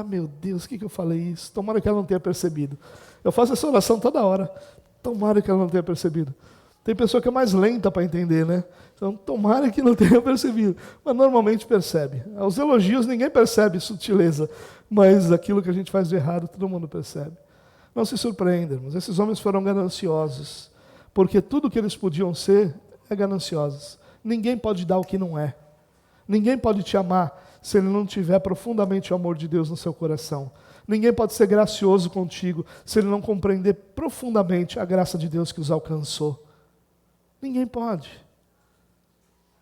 Meu Deus, o que eu falei isso? Tomara que ela não tenha percebido. Eu faço essa oração toda hora. Tomara que ela não tenha percebido. Tem pessoa que é mais lenta para entender, né? Então, tomara que não tenha percebido. Mas normalmente percebe. Os elogios ninguém percebe sutileza, mas aquilo que a gente faz de errado todo mundo percebe. Não se surpreenda, irmãos. Esses homens foram gananciosos, porque tudo que eles podiam ser é gananciosos. Ninguém pode dar o que não é. Ninguém pode te amar se ele não tiver profundamente o amor de Deus no seu coração. Ninguém pode ser gracioso contigo se ele não compreender profundamente a graça de Deus que os alcançou. Ninguém pode.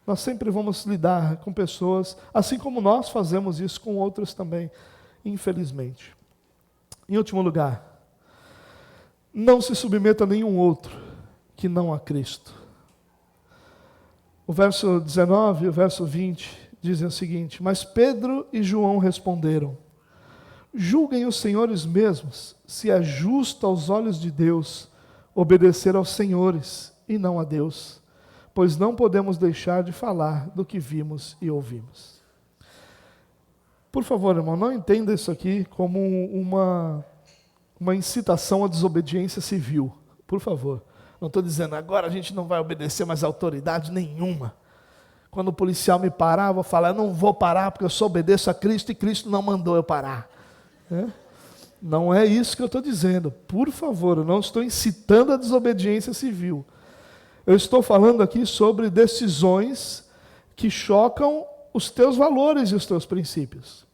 Nós sempre vamos lidar com pessoas, assim como nós fazemos isso com outras também, infelizmente. Em último lugar, não se submeta a nenhum outro que não a Cristo. O verso 19 e o verso 20 dizem o seguinte: mas Pedro e João responderam: julguem os senhores mesmos se é justo aos olhos de Deus obedecer aos senhores e não a Deus, pois não podemos deixar de falar do que vimos e ouvimos. Por favor, irmão, não entenda isso aqui como uma incitação à desobediência civil. Por favor. Não estou dizendo, agora a gente não vai obedecer mais a autoridade nenhuma. Quando o policial me parar, eu vou falar, eu não vou parar porque eu só obedeço a Cristo e Cristo não mandou eu parar. Não é isso que eu estou dizendo. Por favor, eu não estou incitando a desobediência civil. Eu estou falando aqui sobre decisões que chocam os teus valores e os teus princípios.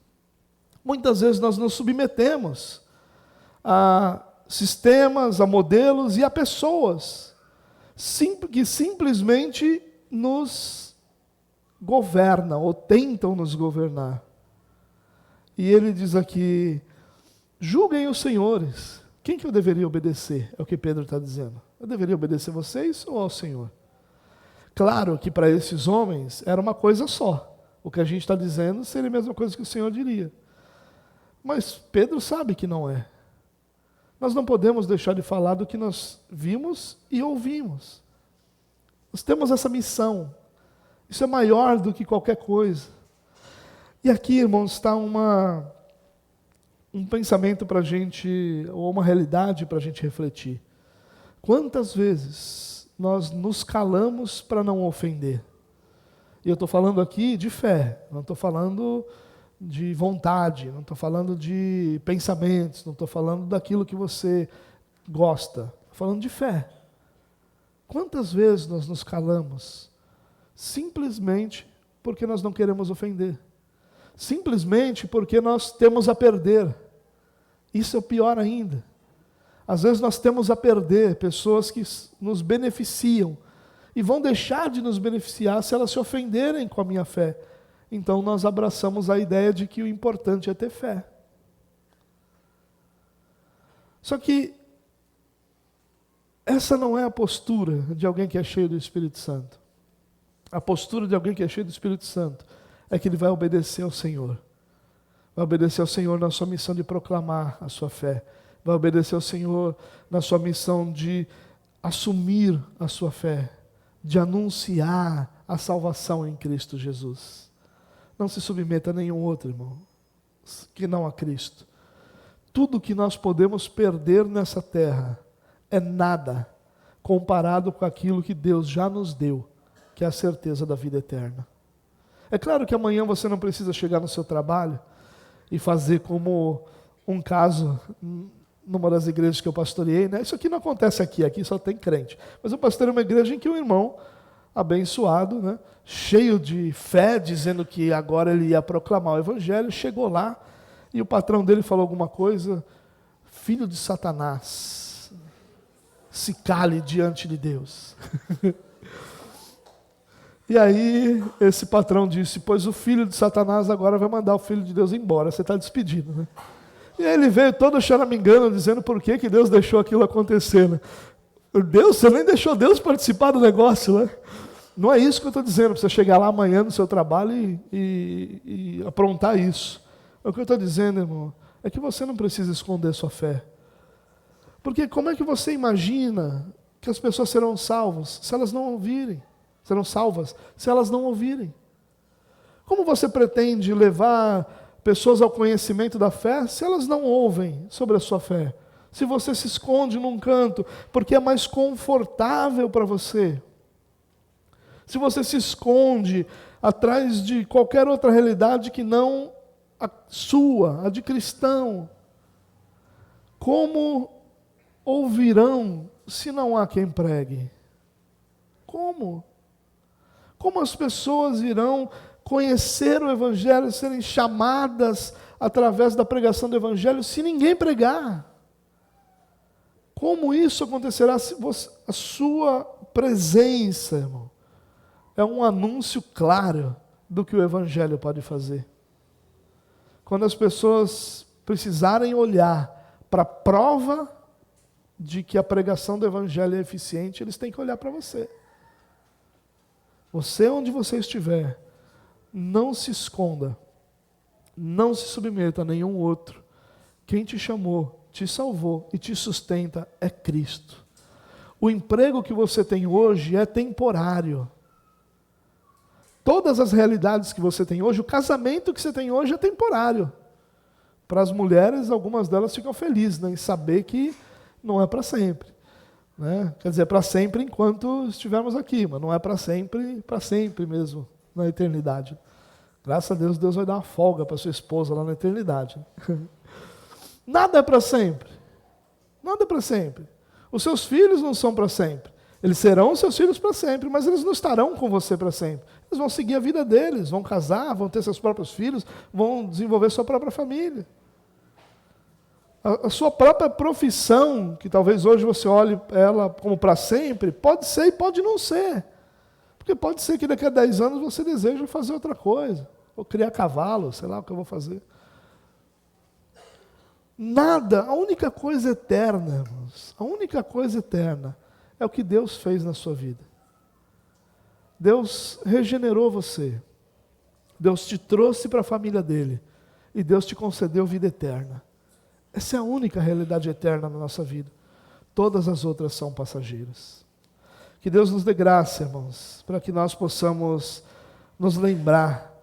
Muitas vezes nós nos submetemos a sistemas, a modelos e a pessoas que simplesmente nos governam ou tentam nos governar. E ele diz aqui, julguem os senhores. Quem que eu deveria obedecer? É o que Pedro está dizendo. Eu deveria obedecer vocês ou ao Senhor? Claro que para esses homens era uma coisa só. O que a gente está dizendo seria a mesma coisa que o Senhor diria. Mas Pedro sabe que não é. Nós não podemos deixar de falar do que nós vimos e ouvimos. Nós temos essa missão. Isso é maior do que qualquer coisa. E aqui, irmãos, está um pensamento para a gente, ou uma realidade para a gente refletir. Quantas vezes nós nos calamos para não ofender? E eu estou falando aqui de fé, não estou falando de vontade, não estou falando de pensamentos, não estou falando daquilo que você gosta, estou falando de fé. Quantas vezes nós nos calamos simplesmente porque nós não queremos ofender? Simplesmente porque nós temos a perder. Isso é o pior ainda. Às vezes nós temos a perder pessoas que nos beneficiam e vão deixar de nos beneficiar se elas se ofenderem com a minha fé. Então nós abraçamos a ideia de que o importante é ter fé. Só que essa não é a postura de alguém que é cheio do Espírito Santo. A postura de alguém que é cheio do Espírito Santo é que ele vai obedecer ao Senhor. Vai obedecer ao Senhor na sua missão de proclamar a sua fé. Vai obedecer ao Senhor na sua missão de assumir a sua fé, de anunciar a salvação em Cristo Jesus. Não se submeta a nenhum outro, irmão, que não a Cristo. Tudo que nós podemos perder nessa terra é nada comparado com aquilo que Deus já nos deu, que é a certeza da vida eterna. É claro que amanhã você não precisa chegar no seu trabalho e fazer como um caso numa das igrejas que eu pastoreei, né? Isso aqui não acontece aqui só tem crente. Mas eu pastorei uma igreja em que um irmão abençoado, né, cheio de fé, dizendo que agora ele ia proclamar o evangelho, chegou lá e o patrão dele falou alguma coisa, filho de Satanás, se cale diante de Deus. E aí esse patrão disse, pois o filho de Satanás agora vai mandar o filho de Deus embora, você está despedido, né? E aí ele veio todo choramingando, dizendo por que Deus deixou aquilo acontecer, né? Deus, você nem deixou Deus participar do negócio, né? Não é isso que eu estou dizendo, para você chegar lá amanhã no seu trabalho e aprontar isso. O que eu estou dizendo, irmão, é que você não precisa esconder sua fé. Porque como é que você imagina que as pessoas serão salvas se elas não ouvirem? Serão salvas se elas não ouvirem. Como você pretende levar pessoas ao conhecimento da fé se elas não ouvem sobre a sua fé? Se você se esconde num canto porque é mais confortável para você? Se você se esconde atrás de qualquer outra realidade que não a sua, a de cristão, como ouvirão se não há quem pregue? Como? Como as pessoas irão conhecer o Evangelho, serem chamadas através da pregação do Evangelho, se ninguém pregar? Como isso acontecerá se a sua presença, irmão, é um anúncio claro do que o Evangelho pode fazer? Quando as pessoas precisarem olhar para a prova de que a pregação do Evangelho é eficiente, eles têm que olhar para você. Você, onde você estiver, não se esconda, não se submeta a nenhum outro. Quem te chamou, te salvou e te sustenta é Cristo. O emprego que você tem hoje é temporário. Todas as realidades que você tem hoje, o casamento que você tem hoje é temporário. Para as mulheres, algumas delas ficam felizes, né, em saber que não é para sempre. Né? Quer dizer, para sempre enquanto estivermos aqui, mas não é para sempre mesmo, na eternidade. Graças a Deus, Deus vai dar uma folga para sua esposa lá na eternidade. Nada é para sempre. Nada é para sempre. Os seus filhos não são para sempre. Eles serão seus filhos para sempre, mas eles não estarão com você para sempre. Eles vão seguir a vida deles, vão casar, vão ter seus próprios filhos, vão desenvolver sua própria família. A sua própria profissão, que talvez hoje você olhe ela como para sempre, pode ser e pode não ser. Porque pode ser que daqui a 10 anos você deseje fazer outra coisa. Ou criar cavalo, sei lá o que eu vou fazer. Nada, a única coisa eterna, irmãos, a única coisa eterna é o que Deus fez na sua vida. Deus regenerou você. Deus te trouxe para a família dele. E Deus te concedeu vida eterna. Essa é a única realidade eterna na nossa vida. Todas as outras são passageiras. Que Deus nos dê graça, irmãos, para que nós possamos nos lembrar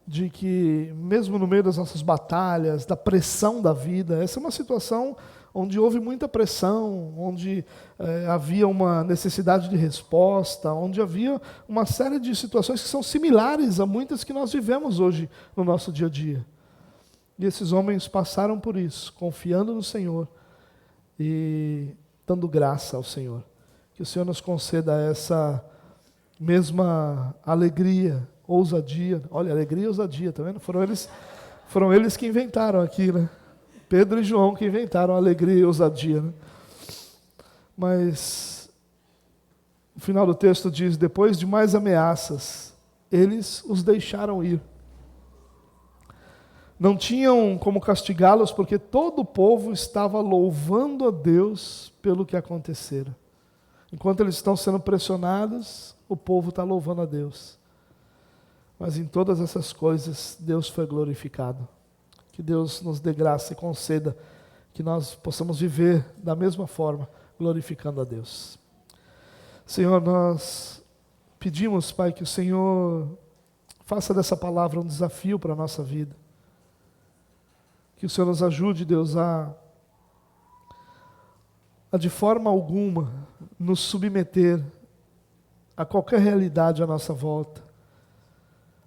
de que, mesmo no meio das nossas batalhas, da pressão da vida, essa é uma situação onde houve muita pressão, onde havia uma necessidade de resposta, onde havia uma série de situações que são similares a muitas que nós vivemos hoje no nosso dia a dia. E esses homens passaram por isso, confiando no Senhor e dando graça ao Senhor. Que o Senhor nos conceda essa mesma alegria, ousadia. Olha, alegria e ousadia, tá vendo? Foram eles que inventaram aqui, né? Pedro e João que inventaram a alegria e ousadia, né? Mas o final do texto diz: depois de mais ameaças, eles os deixaram ir. Não tinham como castigá-los, porque todo o povo estava louvando a Deus pelo que acontecera. Enquanto eles estão sendo pressionados, o povo está louvando a Deus. Mas em todas essas coisas, Deus foi glorificado. Que Deus nos dê graça e conceda que nós possamos viver da mesma forma, glorificando a Deus. Senhor, nós pedimos, Pai, que o Senhor faça dessa palavra um desafio para a nossa vida. Que o Senhor nos ajude, Deus, a de forma alguma nos submeter a qualquer realidade à nossa volta,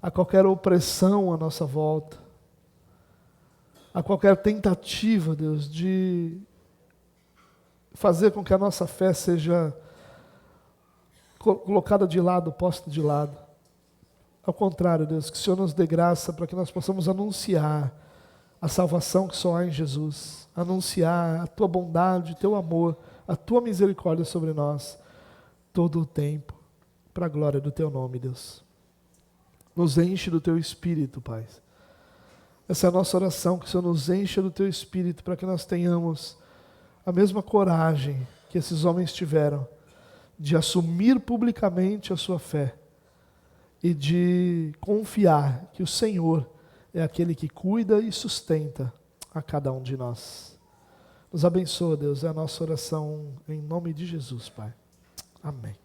a qualquer opressão à nossa volta, a qualquer tentativa, Deus, de fazer com que a nossa fé seja colocada de lado, posta de lado. Ao contrário, Deus, que o Senhor nos dê graça para que nós possamos anunciar a salvação que só há em Jesus, anunciar a Tua bondade, o Teu amor, a Tua misericórdia sobre nós, todo o tempo, para a glória do Teu nome, Deus. Nos enche do Teu Espírito, Pai. Essa é a nossa oração, que o Senhor nos encha do Teu Espírito, para que nós tenhamos a mesma coragem que esses homens tiveram, de assumir publicamente a sua fé, e de confiar que o Senhor é aquele que cuida e sustenta a cada um de nós. Nos abençoa, Deus, é a nossa oração em nome de Jesus, Pai. Amém.